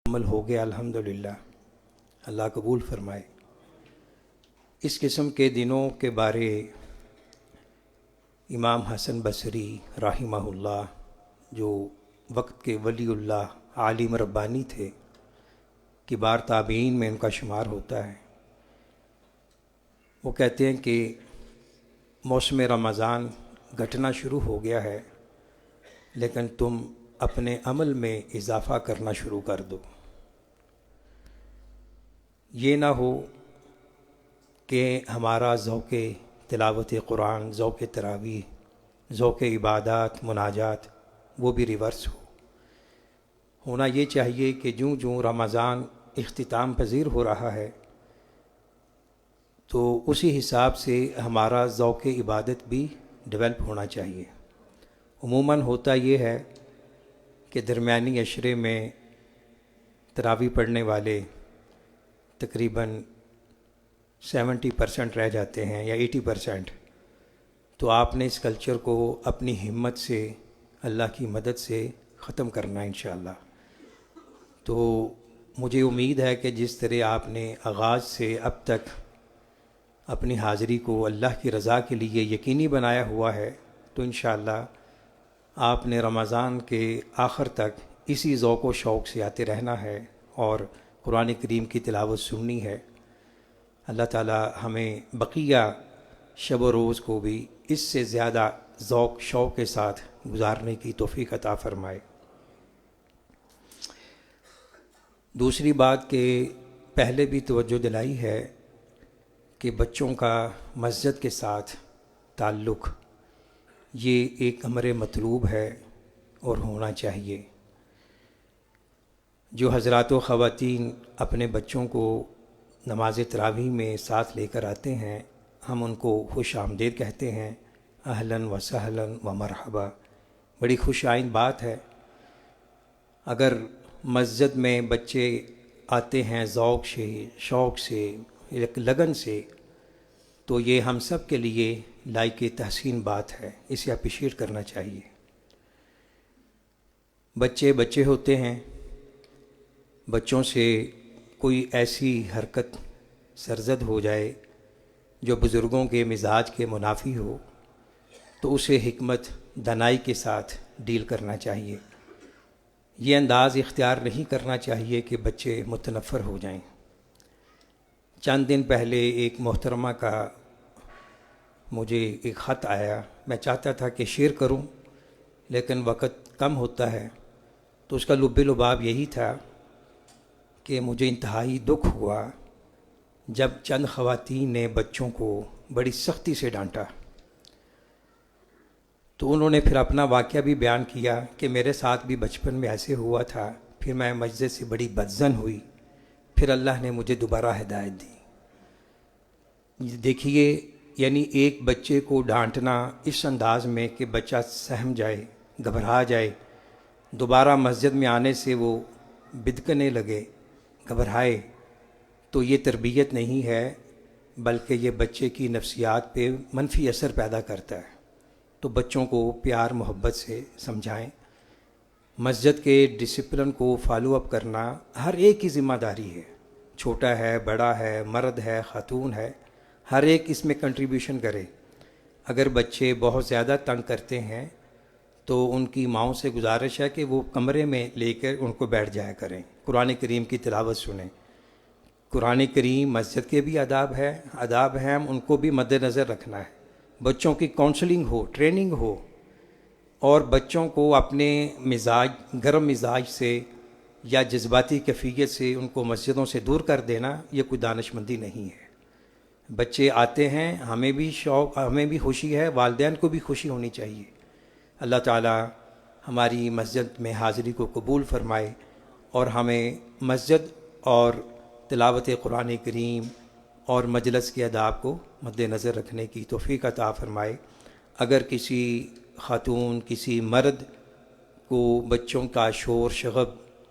عمل ہو گیا الحمدللہ، اللہ قبول فرمائے۔ اس قسم کے دنوں کے بارے امام حسن بصری رحمہ اللہ، جو وقت کے ولی اللہ عالم ربانی تھے، کبار تابعین میں ان کا شمار ہوتا ہے، وہ کہتے ہیں کہ موسم رمضان گھٹنا شروع ہو گیا ہے، لیکن تم اپنے عمل میں اضافہ کرنا شروع کر دو۔ یہ نہ ہو کہ ہمارا ذوق تلاوت قرآن، ذوق تراویح، ذوق عبادات، مناجات وہ بھی ریورس ہونا یہ چاہیے کہ جوں جوں رمضان اختتام پذیر ہو رہا ہے تو اسی حساب سے ہمارا ذوق عبادت بھی ڈیولپ ہونا چاہیے۔ عموماً ہوتا یہ ہے کہ درمیانی عشرے میں تراویح پڑھنے والے تقریباً 70% رہ جاتے ہیں یا 80%، تو آپ نے اس کلچر کو اپنی ہمت سے، اللہ کی مدد سے ختم کرنا ہے انشاءاللہ۔ تو مجھے امید ہے کہ جس طرح آپ نے آغاز سے اب تک اپنی حاضری کو اللہ کی رضا کے لیے یقینی بنایا ہوا ہے، تو انشاءاللہ آپ نے رمضان کے آخر تک اسی ذوق و شوق سے آتے رہنا ہے اور قرآن کریم کی تلاوت سننی ہے۔ اللہ تعالی ہمیں بقیہ شب و روز کو بھی اس سے زیادہ ذوق شوق کے ساتھ گزارنے کی توفیق عطا فرمائے۔ دوسری بات کہ پہلے بھی توجہ دلائی ہے کہ بچوں کا مسجد کے ساتھ تعلق یہ ایک امر مطلوب ہے اور ہونا چاہیے۔ جو حضرات و خواتین اپنے بچوں کو نماز تراویح میں ساتھ لے کر آتے ہیں، ہم ان کو خوش آمدید کہتے ہیں، اہلاً و سہلاً و مرحبا، بڑی خوش آئند بات ہے۔ اگر مسجد میں بچے آتے ہیں ذوق سے، شوق سے، ایک لگن سے، تو یہ ہم سب کے لیے لائق تحسین بات ہے، اسے اپریشیٹ کرنا چاہیے۔ بچے بچے ہوتے ہیں، بچوں سے کوئی ایسی حرکت سرزد ہو جائے جو بزرگوں کے مزاج کے منافی ہو تو اسے حکمت دانائی کے ساتھ ڈیل کرنا چاہیے۔ یہ انداز اختیار نہیں کرنا چاہیے کہ بچے متنفر ہو جائیں۔ چند دن پہلے ایک محترمہ کا مجھے ایک خط آیا، میں چاہتا تھا کہ شیئر کروں لیکن وقت کم ہوتا ہے، تو اس کا لب لباب یہی تھا کہ مجھے انتہائی دکھ ہوا جب چند خواتین نے بچوں کو بڑی سختی سے ڈانٹا۔ تو انہوں نے پھر اپنا واقعہ بھی بیان کیا کہ میرے ساتھ بھی بچپن میں ایسے ہوا تھا، پھر میں مسجد سے بڑی بدظن ہوئی، پھر اللہ نے مجھے دوبارہ ہدایت دی۔ دیکھیے، یعنی ایک بچے کو ڈانٹنا اس انداز میں کہ بچہ سہم جائے، گھبرا جائے، دوبارہ مسجد میں آنے سے وہ بدکنے لگے، گھبرائے، تو یہ تربیت نہیں ہے، بلکہ یہ بچے کی نفسیات پہ منفی اثر پیدا کرتا ہے۔ تو بچوں کو پیار محبت سے سمجھائیں۔ مسجد کے ڈسپلن کو فالو اپ کرنا ہر ایک کی ذمہ داری ہے، چھوٹا ہے، بڑا ہے، مرد ہے، خاتون ہے، ہر ایک اس میں کنٹریبیوشن کرے۔ اگر بچے بہت زیادہ تنگ کرتے ہیں تو ان کی ماؤں سے گزارش ہے کہ وہ کمرے میں لے کر ان کو بیٹھ جایا کریں، قرآن کریم کی تلاوت سنیں۔ قرآن کریم مسجد کے بھی آداب ہیں، ہم ان کو بھی مد نظر رکھنا ہے۔ بچوں کی کونسلنگ ہو، ٹریننگ ہو، اور بچوں کو اپنے مزاج، گرم مزاج سے یا جذباتی کیفیت سے ان کو مسجدوں سے دور کر دینا، یہ کوئی دانش مندی نہیں ہے۔ بچے آتے ہیں، ہمیں بھی شوق، ہمیں بھی خوشی ہے، والدین کو بھی خوشی ہونی چاہیے۔ اللہ تعالی ہماری مسجد میں حاضری کو قبول فرمائے اور ہمیں مسجد اور تلاوت قرآن کریم اور مجلس کے آداب کو مد نظر رکھنے کی توفیق عطا فرمائے۔ اگر کسی خاتون، کسی مرد کو بچوں کا شور شغب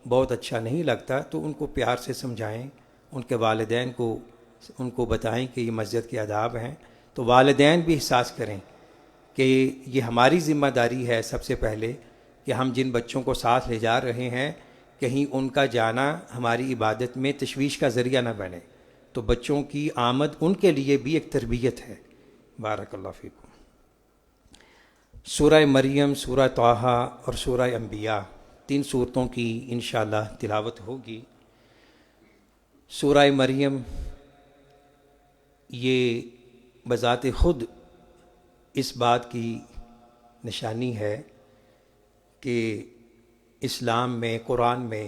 بہت اچھا نہیں لگتا تو ان کو پیار سے سمجھائیں، ان کے والدین کو ان کو بتائیں کہ یہ مسجد کے آداب ہیں، تو والدین بھی احساس کریں کہ یہ ہماری ذمہ داری ہے سب سے پہلے کہ ہم جن بچوں کو ساتھ لے جا رہے ہیں کہیں ان کا جانا ہماری عبادت میں تشویش کا ذریعہ نہ بنے، تو بچوں کی آمد ان کے لیے بھی ایک تربیت ہے۔ بارک اللہ فیکم۔ سورہ مریم، سورہ طٰہٰ اور سورہ انبیاء، 3 سورتوں کی انشاءاللہ تلاوت ہوگی۔ سورہ مریم یہ بذات خود اس بات کی نشانی ہے کہ اسلام میں، قرآن میں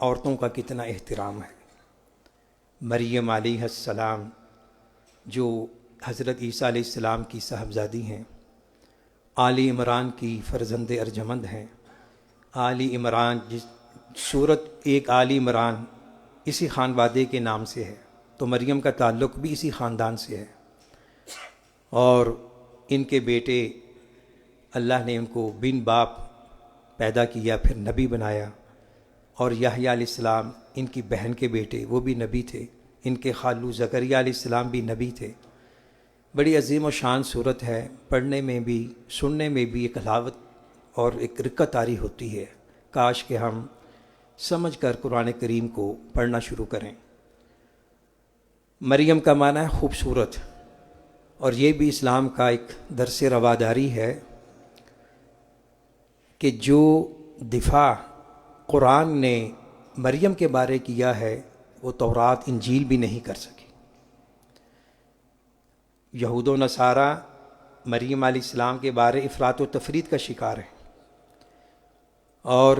عورتوں کا کتنا احترام ہے۔ مریم علیہ السلام جو حضرت عیسیٰ علیہ السلام کی صاحبزادی ہیں، آل عمران کی فرزند ارجمند ہیں۔ آل عمران، جس سورت ایک آل عمران اسی خانوادے کے نام سے ہے، تو مریم کا تعلق بھی اسی خاندان سے ہے، اور ان کے بیٹے اللہ نے ان کو بن باپ پیدا کیا، پھر نبی بنایا، اور یحییٰ علیہ السلام ان کی بہن کے بیٹے، وہ بھی نبی تھے۔ ان کے خالو زکریا علیہ السلام بھی نبی تھے۔ بڑی عظیم و شان صورت ہے، پڑھنے میں بھی سننے میں بھی ایک حلاوت اور ایک رقت طاری ہوتی ہے۔ کاش کہ ہم سمجھ کر قرآن کریم کو پڑھنا شروع کریں۔ مریم کا معنی ہے خوبصورت، اور یہ بھی اسلام کا ایک درس رواداری ہے کہ جو دفاع قرآن نے مریم کے بارے کیا ہے وہ تورات انجیل بھی نہیں کر سکی۔ یہود و نصارہ مریم علیہ السلام کے بارے افراط و تفرید کا شکار ہیں، اور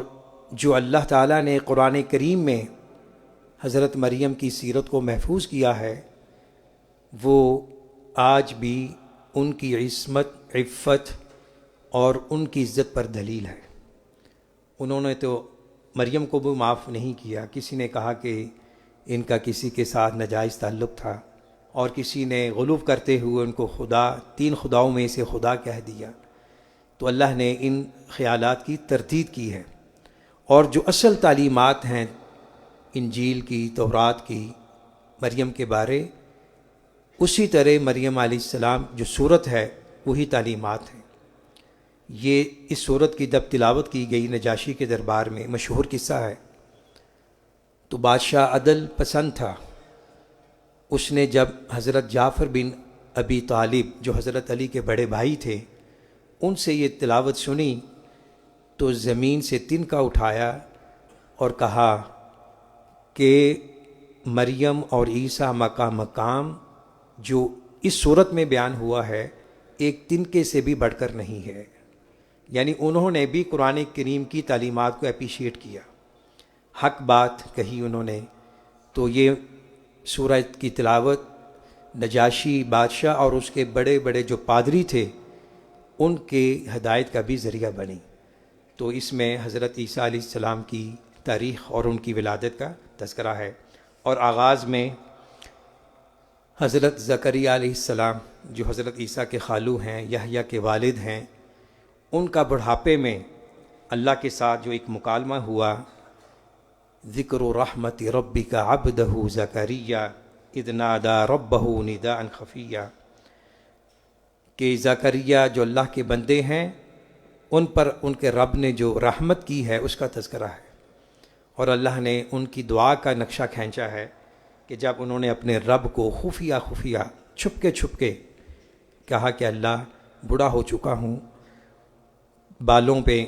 جو اللہ تعالیٰ نے قرآن کریم میں حضرت مریم کی سیرت کو محفوظ کیا ہے، وہ آج بھی ان کی عصمت، عفت اور ان کی عزت پر دلیل ہے۔ انہوں نے تو مریم کو بھی معاف نہیں کیا۔ کسی نے کہا کہ ان کا کسی کے ساتھ ناجائز تعلق تھا، اور کسی نے غلو کرتے ہوئے ان کو خدا، 3 خداؤں میں سے خدا کہہ دیا، تو اللہ نے ان خیالات کی تردید کی ہے، اور جو اصل تعلیمات ہیں انجیل کی، تورات کی، مریم کے بارے، اسی طرح مریم علیہ السلام جو صورت ہے وہی تعلیمات ہیں۔ یہ اس صورت کی جب تلاوت کی گئی نجاشی کے دربار میں، مشہور قصہ ہے، تو بادشاہ عدل پسند تھا۔ اس نے جب حضرت جعفر بن ابی طالب جو حضرت علی کے بڑے بھائی تھے ان سے یہ تلاوت سنی، تو زمین سے تنکا اٹھایا اور کہا کہ مریم اور عیسیٰ مقام جو اس صورت میں بیان ہوا ہے ایک تنکے سے بھی بڑھ کر نہیں ہے۔ یعنی انہوں نے بھی قرآن کریم کی تعلیمات کو اپریشیٹ کیا، حق بات کہی انہوں نے۔ تو یہ سورہ کی تلاوت نجاشی بادشاہ اور اس کے بڑے بڑے جو پادری تھے ان کے ہدایت کا بھی ذریعہ بنی۔ تو اس میں حضرت عیسیٰ علیہ السلام کی تاریخ اور ان کی ولادت کا تذکرہ ہے، اور آغاز میں حضرت زکریا علیہ السلام جو حضرت عیسیٰ کے خالو ہیں، یحییٰ کے والد ہیں، ان کا بڑھاپے میں اللہ کے ساتھ جو ایک مکالمہ ہوا، ذکر رحمت ربک عبدہ زکریا اذ نادى ربہ نداء خفیا، کہ زکریا جو اللہ کے بندے ہیں ان پر ان کے رب نے جو رحمت کی ہے اس کا تذکرہ ہے، اور اللہ نے ان کی دعا کا نقشہ کھینچا ہے کہ جب انہوں نے اپنے رب کو خفیہ چھپ کے کہا کہ اللہ بوڑھا ہو چکا ہوں، بالوں پہ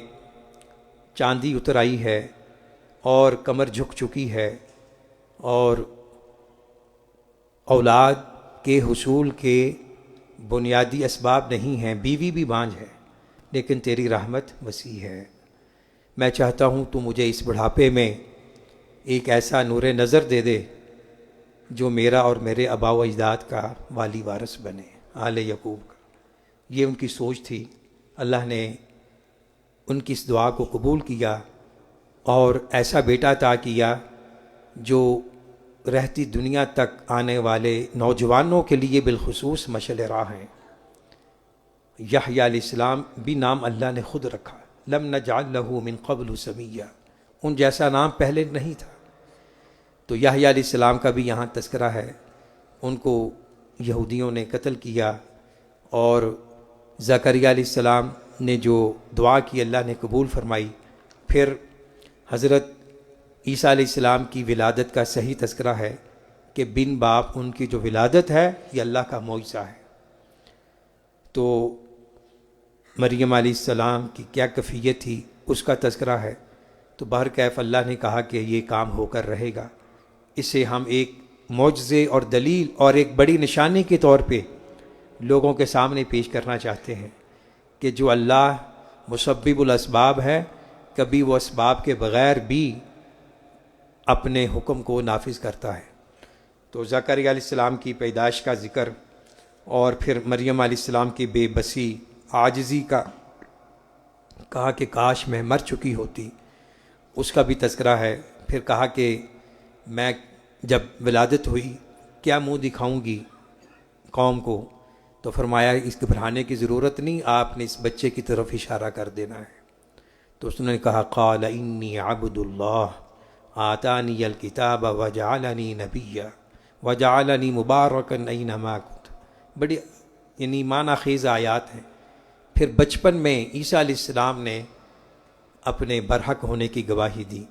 چاندی اتر آئی ہے اور کمر جھک چکی ہے، اور اولاد کے حصول کے بنیادی اسباب نہیں ہیں، بیوی بھی بانجھ ہے، لیکن تیری رحمت وسیع ہے۔ میں چاہتا ہوں تو مجھے اس بڑھاپے میں ایک ایسا نور نظر دے دے جو میرا اور میرے آباء و اجداد کا والی وارث بنے، آل یعقوب کا۔ یہ ان کی سوچ تھی۔ اللہ نے ان کی اس دعا کو قبول کیا اور ایسا بیٹا عطا کیا جو رہتی دنیا تک آنے والے نوجوانوں کے لیے بالخصوص مشعل راہ ہیں۔ یحییٰ علیہ السلام بھی نام اللہ نے خود رکھا، لم نجعل لہ من قبل سمیہ، ان جیسا نام پہلے نہیں تھا۔ تو یحییٰ علیہ السلام کا بھی یہاں تذکرہ ہے۔ ان کو یہودیوں نے قتل کیا، اور زکریا علیہ السلام نے جو دعا کی اللہ نے قبول فرمائی۔ پھر حضرت عیسیٰ علیہ السلام کی ولادت کا صحیح تذکرہ ہے کہ بن باپ ان کی جو ولادت ہے یہ اللہ کا معجزہ ہے۔ تو مریم علیہ السلام کی کیا کیفیت تھی اس کا تذکرہ ہے۔ تو بہرکیف اللہ نے کہا کہ یہ کام ہو کر رہے گا۔ اسے ہم ایک معجزے اور دلیل اور ایک بڑی نشانی کے طور پہ لوگوں کے سامنے پیش کرنا چاہتے ہیں کہ جو اللہ مسبب الاسباب ہے، کبھی وہ اسباب کے بغیر بھی اپنے حکم کو نافذ کرتا ہے۔ تو زکریا علیہ السلام کی پیدائش کا ذکر اور پھر مریم علیہ السلام کی بے بسی، عاجزی کا، کہا کہ کاش میں مر چکی ہوتی، اس کا بھی تذکرہ ہے۔ پھر کہا کہ میں جب ولادت ہوئی کیا منہ دکھاؤں گی قوم کو، تو فرمایا اس گھبرانے کی ضرورت نہیں، آپ نے اس بچے کی طرف اشارہ کر دینا ہے۔ تو اس نے کہا قال انی عبد اللہ آتانی الکتاب وجعلنی نبیا وجعلنی مبارکا اینما کنت۔ بڑی یعنی معنی خیز آیات ہیں۔ پھر بچپن میں عیسیٰ علیہ السلام نے اپنے برحق ہونے کی گواہی دی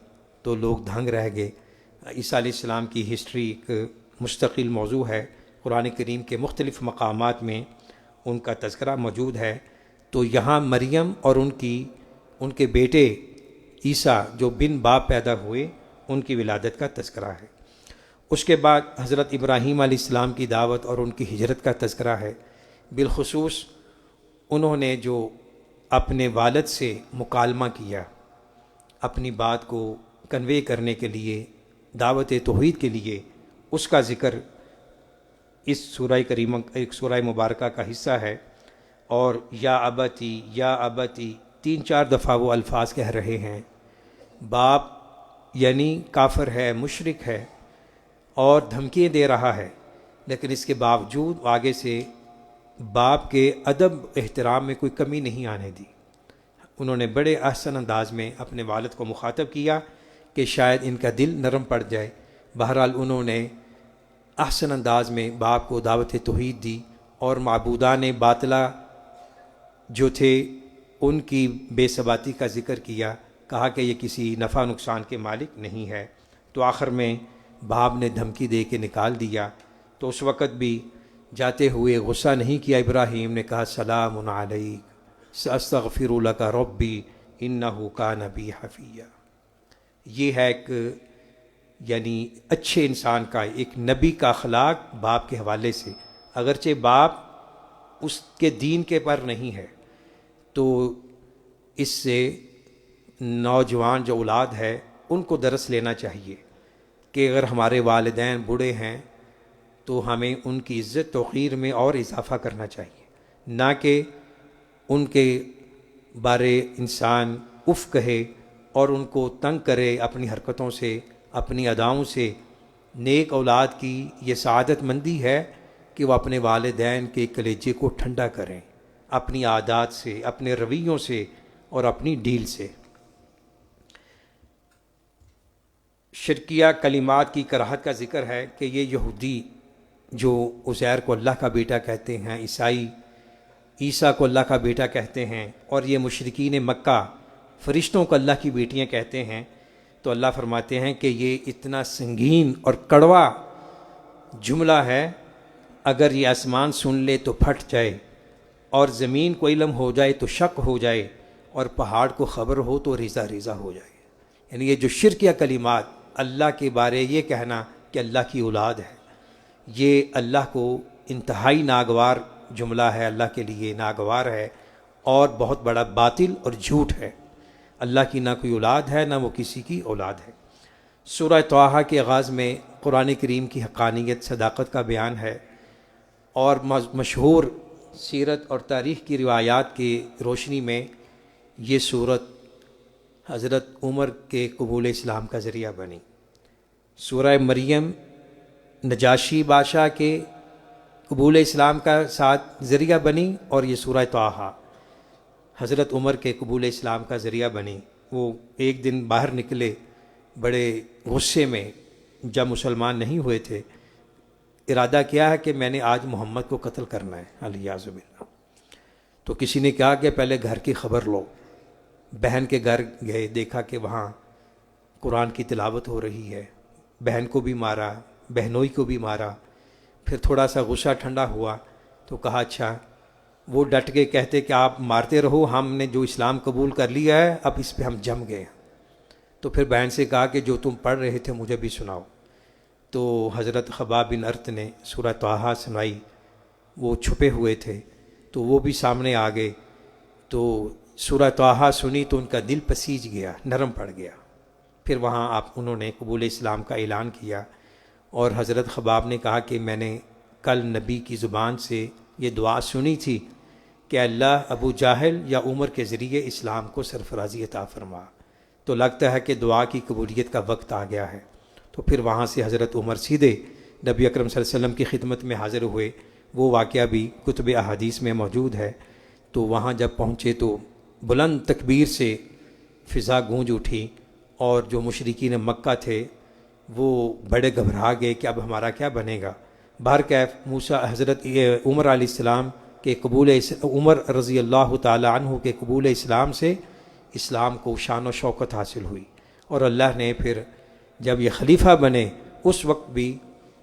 تو لوگ دھنگ رہ گئے۔ عیسیٰ علیہ السلام کی ہسٹری ایک مستقل موضوع ہے، قرآن کریم کے مختلف مقامات میں ان کا تذکرہ موجود ہے۔ تو یہاں مریم اور ان کے بیٹے عیسیٰ جو بن باپ پیدا ہوئے ان کی ولادت کا تذکرہ ہے۔ اس کے بعد حضرت ابراہیم علیہ السلام کی دعوت اور ان کی ہجرت کا تذکرہ ہے۔ بالخصوص انہوں نے جو اپنے والد سے مکالمہ کیا اپنی بات کو کنوے کرنے کے لیے، دعوت توحید کے لیے، اس کا ذکر اس سورہ کریمہ ایک سورہ مبارکہ کا حصہ ہے۔ اور یا ابتی 3-4 دفعہ وہ الفاظ کہہ رہے ہیں۔ باپ یعنی کافر ہے، مشرک ہے اور دھمکیاں دے رہا ہے، لیکن اس کے باوجود آگے سے باپ کے ادب احترام میں کوئی کمی نہیں آنے دی۔ انہوں نے بڑے احسن انداز میں اپنے والد کو مخاطب کیا کہ شاید ان کا دل نرم پڑ جائے۔ بہرحال انہوں نے احسن انداز میں باپ کو دعوت توحید دی اور معبودان باطلہ جو تھے ان کی بے ثباتی کا ذکر کیا، کہا کہ یہ کسی نفع نقصان کے مالک نہیں ہے۔ تو آخر میں باپ نے دھمکی دے کے نکال دیا۔ تو اس وقت بھی جاتے ہوئے غصہ نہیں کیا، ابراہیم نے کہا سلام علیک ساستغفر لک ربی انہ کان بی حفیہ۔ یہ ہے ایک یعنی اچھے انسان کا، ایک نبی کا اخلاق باپ کے حوالے سے، اگرچہ باپ اس کے دین کے پر نہیں ہے، تو اس سے نوجوان جو اولاد ہے ان کو درس لینا چاہیے کہ اگر ہمارے والدین بوڑھے ہیں تو ہمیں ان کی عزت توقیر میں اور اضافہ کرنا چاہیے، نہ کہ ان کے بارے انسان اف کہے اور ان کو تنگ کرے اپنی حرکتوں سے، اپنی اداؤں سے۔ نیک اولاد کی یہ سعادت مندی ہے کہ وہ اپنے والدین کے کلیجے کو ٹھنڈا کریں اپنی عادات سے، اپنے رویوں سے اور اپنی ڈیل سے۔ شرکیہ کلمات کی کراہت کا ذکر ہے کہ یہ یہودی جو عزیر کو اللہ کا بیٹا کہتے ہیں، عیسائی عیسیٰ کو اللہ کا بیٹا کہتے ہیں، اور یہ مشرکین مکہ فرشتوں کو اللہ کی بیٹیاں کہتے ہیں، تو اللہ فرماتے ہیں کہ یہ اتنا سنگین اور کڑوا جملہ ہے، اگر یہ آسمان سن لے تو پھٹ جائے، اور زمین کو علم ہو جائے تو شک ہو جائے، اور پہاڑ کو خبر ہو تو ریزہ ریزہ ہو جائے۔ یعنی یہ جو شرکیہ کلمات، اللہ کے بارے یہ کہنا کہ اللہ کی اولاد ہے، یہ اللہ کو انتہائی ناگوار جملہ ہے، اللہ کے لیے ناگوار ہے اور بہت بڑا باطل اور جھوٹ ہے۔ اللہ کی نہ کوئی اولاد ہے، نہ وہ کسی کی اولاد ہے۔ سورہ طٰہٰ کے آغاز میں قرآن کریم کی حقانیت، صداقت کا بیان ہے، اور مشہور سیرت اور تاریخ کی روایات کی روشنی میں یہ صورت حضرت عمر کے قبول اسلام کا ذریعہ بنی۔ سورہ مریم نجاشی بادشاہ کے قبول اسلام کا ساتھ ذریعہ بنی، اور یہ سورہ طٰہٰ حضرت عمر کے قبول اسلام کا ذریعہ بنی۔ وہ ایک دن باہر نکلے بڑے غصے میں، جب مسلمان نہیں ہوئے تھے، ارادہ کیا ہے کہ میں نے آج محمد کو قتل کرنا ہے، الیاذ باللہ۔ تو کسی نے کہا کہ پہلے گھر کی خبر لو۔ بہن کے گھر گئے، دیکھا کہ وہاں قرآن کی تلاوت ہو رہی ہے، بہن کو بھی مارا، بہنوئی کو بھی مارا۔ پھر تھوڑا سا غصہ ٹھنڈا ہوا تو کہا اچھا، وہ ڈٹ کے کہتے کہ آپ مارتے رہو، ہم نے جو اسلام قبول کر لیا ہے اب اس پہ ہم جم گئے۔ تو پھر بہن سے کہا کہ جو تم پڑھ رہے تھے مجھے بھی سناؤ۔ تو حضرت خباب بن ارت نے سورہ طٰہٰ سنائی، وہ چھپے ہوئے تھے تو وہ بھی سامنے آ گئے، تو سورہ طٰہٰ سنی تو ان کا دل پسیج گیا، نرم پڑ گیا۔ پھر وہاں انہوں نے قبول اسلام کا اعلان کیا، اور حضرت خباب نے کہا کہ میں نے کل نبی کی زبان سے یہ دعا سنی تھی کہ اللہ ابو جہل یا عمر کے ذریعے اسلام کو سرفرازی عطا فرما، تو لگتا ہے کہ دعا کی قبولیت کا وقت آ گیا ہے۔ تو پھر وہاں سے حضرت عمر سیدھے نبی اکرم صلی اللہ علیہ وسلم کی خدمت میں حاضر ہوئے۔ وہ واقعہ بھی کتب احادیث میں موجود ہے۔ تو وہاں جب پہنچے تو بلند تکبیر سے فضا گونج اٹھی، اور جو مشرکین مکہ تھے وہ بڑے گھبرا گئے کہ اب ہمارا کیا بنے گا۔ بہرکیف حضرت عمر علیہ السلام کے عمر رضی اللہ تعالی عنہ کے قبول اسلام سے اسلام کو شان و شوکت حاصل ہوئی، اور اللہ نے پھر جب یہ خلیفہ بنے اس وقت بھی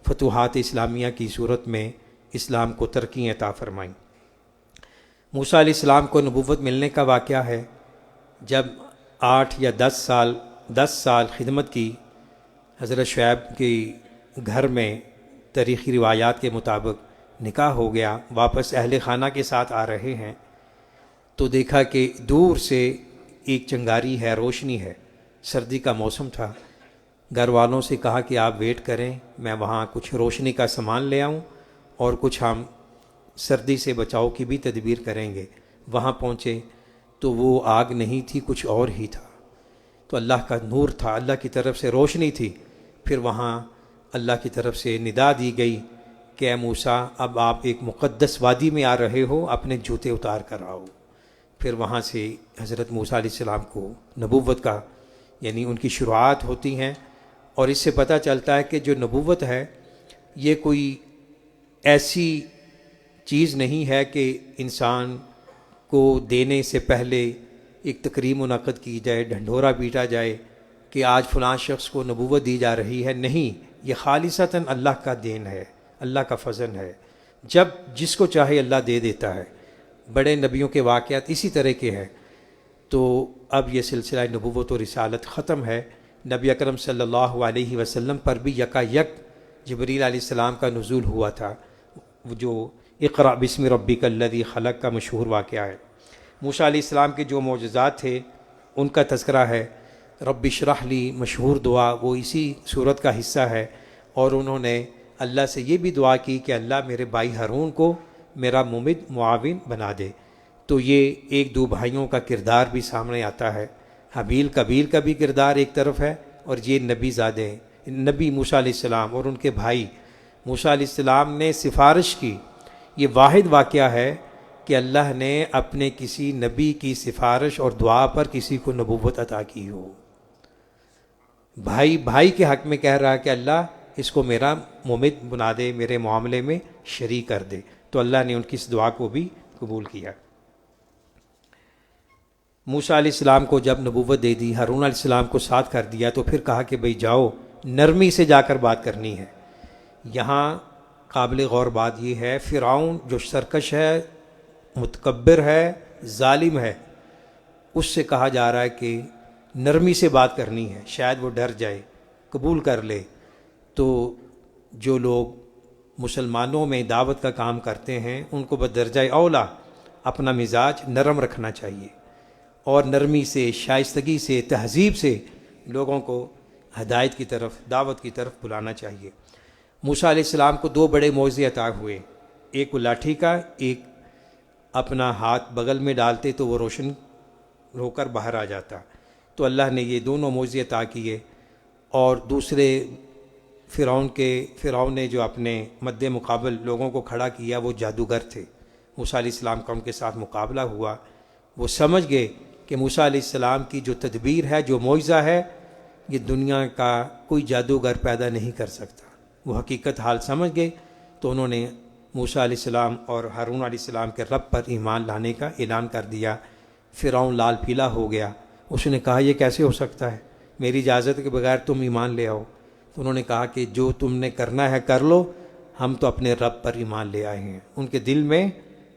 فتوحات اسلامیہ کی صورت میں اسلام کو ترقی عطا فرمائیں۔ موسیٰ علیہ السلام کو نبوت ملنے کا واقعہ ہے، جب 8 یا 10 سال خدمت کی، حضرت شعیب کے گھر میں تاریخی روایات کے مطابق نکاح ہو گیا، واپس اہل خانہ کے ساتھ آ رہے ہیں تو دیکھا کہ دور سے ایک چنگاری ہے، روشنی ہے، سردی کا موسم تھا۔ گھر والوں سے کہا کہ آپ ویٹ کریں، میں وہاں کچھ روشنی کا سامان لے آؤں اور کچھ ہم سردی سے بچاؤ کی بھی تدبیر کریں گے۔ وہاں پہنچے تو وہ آگ نہیں تھی، کچھ اور ہی تھا، تو اللہ کا نور تھا، اللہ کی طرف سے روشنی تھی۔ پھر وہاں اللہ کی طرف سے ندا دی گئی کہ اے موسیٰ، اب آپ ایک مقدس وادی میں آ رہے ہو، اپنے جوتے اتار کر آؤ۔ پھر وہاں سے حضرت موسیٰ علیہ السلام کو نبوت کا یعنی ان کی شروعات ہوتی ہیں، اور اس سے پتہ چلتا ہے کہ جو نبوت ہے یہ کوئی ایسی چیز نہیں ہے کہ انسان کو دینے سے پہلے ایک تقریب منعقد کی جائے، ڈھنڈورا پیٹا جائے کہ آج فلاں شخص کو نبوت دی جا رہی ہے۔ نہیں، یہ خالصتاً اللہ کا دین ہے، اللہ کا فضل ہے، جب جس کو چاہے اللہ دے دیتا ہے۔ بڑے نبیوں کے واقعات اسی طرح کے ہیں۔ تو اب یہ سلسلہ نبوت و رسالت ختم ہے۔ نبی اکرم صلی اللہ علیہ وسلم پر بھی یکا یک جبریل علیہ السلام کا نزول ہوا تھا، جو اقرأ بسم ربک الذی خلق کا مشہور واقعہ ہے۔ موسیٰ علیہ السلام کے جو معجزات تھے ان کا تذکرہ ہے۔ رب اشرح لی مشہور دعا وہ اسی صورت کا حصہ ہے، اور انہوں نے اللہ سے یہ بھی دعا کی کہ اللہ میرے بھائی ہارون کو میرا ممد معاون بنا دے۔ تو یہ ایک دو بھائیوں کا کردار بھی سامنے آتا ہے، حابیل قابیل کا بھی کردار ایک طرف ہے، اور یہ نبی زادے نبی موسیٰ علیہ السلام اور ان کے بھائی موسیٰ علیہ السلام نے سفارش کی۔ یہ واحد واقعہ ہے کہ اللہ نے اپنے کسی نبی کی سفارش اور دعا پر کسی کو نبوت عطا کی ہو۔ بھائی کے حق میں کہہ رہا ہے کہ اللہ اس کو میرا ممد بنا دے، میرے معاملے میں شریک کر دے، تو اللہ نے ان کی اس دعا کو بھی قبول کیا۔ موسیٰ علیہ السلام کو جب نبوت دے دی، ہارون علیہ السلام کو ساتھ کر دیا، تو پھر کہا کہ بھئی جاؤ، نرمی سے جا کر بات کرنی ہے۔ یہاں قابل غور بات یہ ہے، فرعون جو سرکش ہے، متکبر ہے، ظالم ہے، اس سے کہا جا رہا ہے کہ نرمی سے بات کرنی ہے، شاید وہ ڈر جائے، قبول کر لے۔ تو جو لوگ مسلمانوں میں دعوت کا کام کرتے ہیں ان کو بدرجہ اولا اپنا مزاج نرم رکھنا چاہیے، اور نرمی سے، شائستگی سے، تہذیب سے لوگوں کو ہدایت کی طرف، دعوت کی طرف بلانا چاہیے۔ موسیٰ علیہ السلام کو دو بڑے معجزے عطا ہوئے، ایک وہ لاٹھی کا، ایک اپنا ہاتھ بغل میں ڈالتے تو وہ روشن ہو کر باہر آ جاتا۔ تو اللہ نے یہ دونوں معجزے عطا کیے۔ اور دوسرے فرعون نے جو اپنے مد مقابل لوگوں کو کھڑا کیا وہ جادوگر تھے۔ موسیٰ علیہ السلام کا ان کے ساتھ مقابلہ ہوا، وہ سمجھ گئے کہ موسیٰ علیہ السلام کی جو تدبیر ہے، جو معجزہ ہے، یہ دنیا کا کوئی جادوگر پیدا نہیں کر سکتا۔ وہ حقیقت حال سمجھ گئے، تو انہوں نے موسیٰ علیہ السلام اور ہارون علیہ السلام کے رب پر ایمان لانے کا اعلان کر دیا۔ فرعون لال پیلا ہو گیا، اس نے کہا یہ کیسے ہو سکتا ہے، میری اجازت کے بغیر تم ایمان لے آؤ. تو انہوں نے کہا کہ جو تم نے کرنا ہے کر لو، ہم تو اپنے رب پر ایمان لے آئے ہیں. ان کے دل میں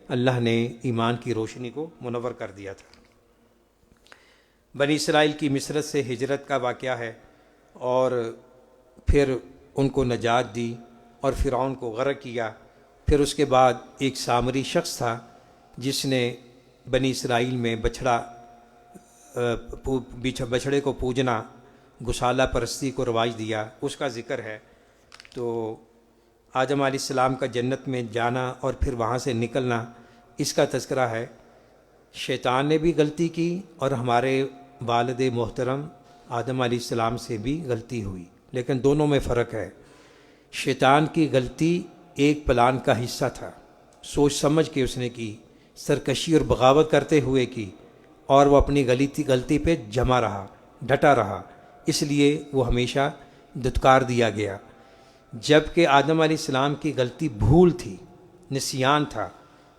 اللہ نے ایمان کی روشنی کو منور کر دیا تھا. بنی اسرائیل کی مصر سے ہجرت کا واقعہ ہے، اور پھر ان کو نجات دی اور فرعون کو غرق کیا. پھر اس کے بعد ایک سامری شخص تھا جس نے بنی اسرائیل میں بچھڑے کو پوجنا، گسالہ پرستی کو رواج دیا، اس کا ذکر ہے. تو آدم علیہ السلام کا جنت میں جانا اور پھر وہاں سے نکلنا، اس کا تذکرہ ہے. شیطان نے بھی غلطی کی اور ہمارے والد محترم آدم علیہ السلام سے بھی غلطی ہوئی، لیکن دونوں میں فرق ہے. شیطان کی غلطی ایک پلان کا حصہ تھا، سوچ سمجھ کے اس نے کی، سرکشی اور بغاوت کرتے ہوئے کی، اور وہ اپنی غلطی پہ جمع رہا، ڈٹا رہا، اس لیے وہ ہمیشہ دھتکار دیا گیا. جبکہ آدم علیہ السلام کی غلطی بھول تھی، نسیان تھا.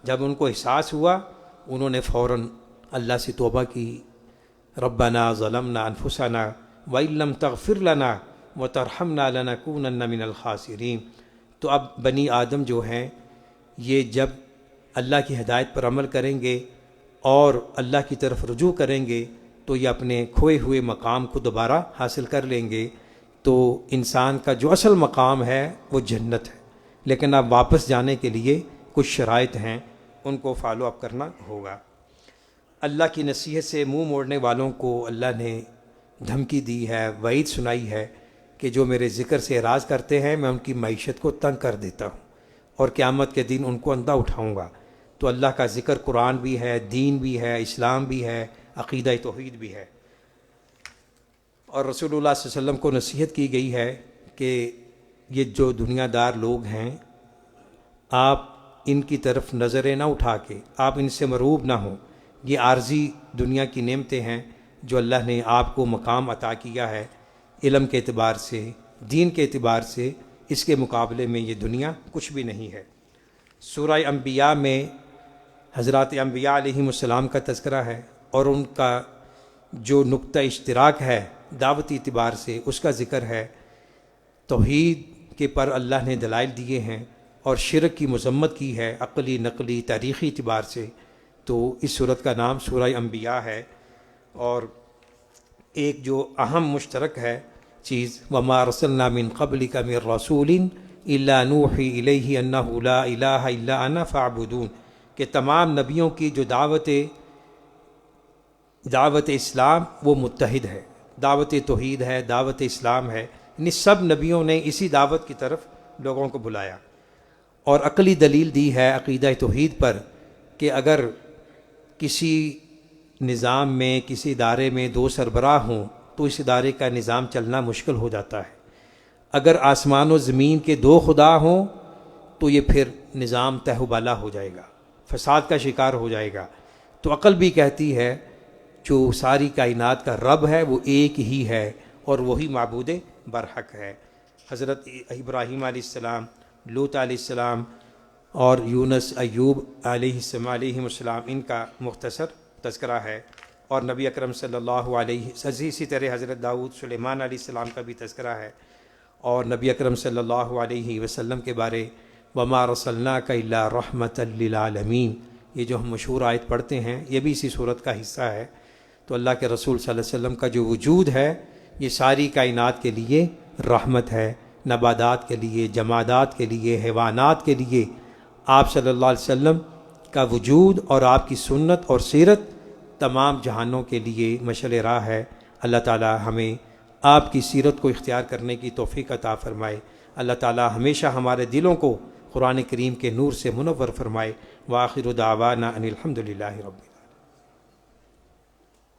جب ان کو احساس ہوا، انہوں نے فوراً اللہ سے توبہ کی. ربنا ظلمنا انفسنا وان لم تغفر لنا وترحمنا لنکونن من الخاسرین. تو اب بنی آدم جو ہیں یہ جب اللہ کی ہدایت پر عمل کریں گے اور اللہ کی طرف رجوع کریں گے تو یہ اپنے کھوئے ہوئے مقام کو دوبارہ حاصل کر لیں گے. تو انسان کا جو اصل مقام ہے وہ جنت ہے، لیکن اب واپس جانے کے لیے کچھ شرائط ہیں، ان کو فالو اپ کرنا ہوگا. اللہ کی نصیحت سے منہ موڑنے والوں کو اللہ نے دھمکی دی ہے، وعید سنائی ہے کہ جو میرے ذکر سے اعراض کرتے ہیں میں ان کی معیشت کو تنگ کر دیتا ہوں اور قیامت کے دن ان کو اندھا اٹھاؤں گا. تو اللہ کا ذکر قرآن بھی ہے، دین بھی ہے، اسلام بھی ہے، عقیدہ توحید بھی ہے. اور رسول اللہ صلی اللہ علیہ وسلم کو نصیحت کی گئی ہے کہ یہ جو دنیا دار لوگ ہیں آپ ان کی طرف نظریں نہ اٹھا کے آپ ان سے مروب نہ ہوں. یہ عارضی دنیا کی نعمتیں ہیں جو اللہ نے آپ کو مقام عطا کیا ہے علم کے اعتبار سے، دین کے اعتبار سے. اس کے مقابلے میں یہ دنیا کچھ بھی نہیں ہے. سورہ انبیاء میں حضرات انبیاء علیہم السلام کا تذکرہ ہے اور ان کا جو نقطہ اشتراک ہے دعوتی اعتبار سے اس کا ذکر ہے. توحید کے پر اللہ نے دلائل دیے ہیں اور شرک کی مذمت کی ہے عقلی، نقلی، تاریخی اعتبار سے. تو اس صورت کا نام سورہ انبیاء ہے. اور ایک جو اہم مشترک ہے چیز، وَمَا أَرْسَلْنَا مِن قَبْلِكَ مِن رَّسُولٍ إِلَّا نُوحِي إِلَيْهِ أَنَّهُ لَا إِلَٰهَ إِلَّا أَنَا فَاعْبُدُونِ، کہ تمام نبیوں کی جو دعوت اسلام وہ متحد ہے، دعوت توحید ہے، دعوت اسلام ہے. یعنی سب نبیوں نے اسی دعوت کی طرف لوگوں کو بلایا. اور عقلی دلیل دی ہے عقیدہ توحید پر کہ اگر کسی نظام میں، کسی ادارے میں دو سربراہ ہوں تو اس ادارے کا نظام چلنا مشکل ہو جاتا ہے. اگر آسمان و زمین کے دو خدا ہوں تو یہ پھر نظام تہ و بالا ہو جائے گا، فساد کا شکار ہو جائے گا. تو عقل بھی کہتی ہے جو ساری کائنات کا رب ہے وہ ایک ہی ہے اور وہی معبود برحق ہے. حضرت ابراہیم علیہ السلام، لوط علیہ السلام اور یونس، ایوب علیہ السلام ان کا مختصر تذکرہ ہے. اور نبی اکرم صلی اللہ علیہ وسلم، اسی طرح حضرت داؤد، سلیمان علیہ السلام کا بھی تذکرہ ہے. اور نبی اکرم صلی اللہ علیہ وسلم کے بارے وَمَا أَرْسَلْنَاكَ إِلَّا رَحْمَةً لِّلْعَالَمِينَ، یہ جو ہم مشہور آیت پڑھتے ہیں یہ بھی اسی صورت کا حصہ ہے. تو اللہ کے رسول صلی اللہ علیہ وسلم کا جو وجود ہے یہ ساری کائنات کے لیے رحمت ہے، نباتات کے لیے، جمادات کے لیے، حیوانات کے لیے. آپ صلی اللہ علیہ وسلم کا وجود اور آپ کی سنت اور سیرت تمام جہانوں کے لیے مشعل راہ ہے. اللہ تعالی ہمیں آپ کی سیرت کو اختیار کرنے کی توفیق عطا فرمائے. اللہ تعالی ہمیشہ ہمارے دلوں کو قرآن کریم کے نور سے منور فرمائے. وآخر دعوانا ان الحمد للہ رب